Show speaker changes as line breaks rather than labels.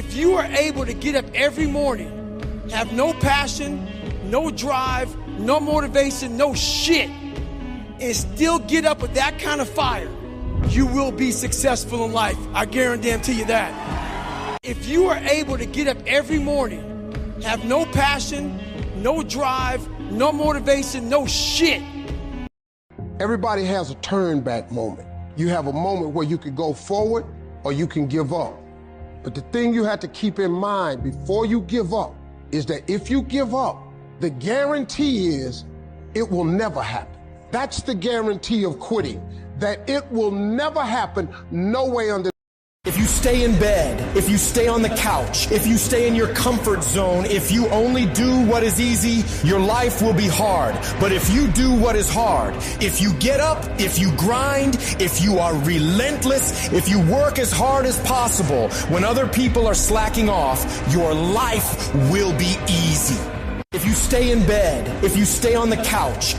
If you are able to get up every morning, have no passion, no drive, no motivation, no shit, and still get up with that kind of fire, you will be successful in life. I guarantee you that. If you are able to get up every morning, have no passion, no drive, no motivation, no shit.
Everybody has a turn back moment. You have a moment where you can go forward or you can give up. But the thing you have to keep in mind before you give up is that if you give up, the guarantee is it will never happen. That's the guarantee of quitting, that it will never happen, no way under.
If you stay in bed, if you stay on the couch, if you stay in your comfort zone, if you only do what is easy, your life will be hard. But if you do what is hard, if you get up, if you grind, if you are relentless, if you work as hard as possible, when other people are slacking off, your life will be easy. If you stay in bed, if you stay on the couch,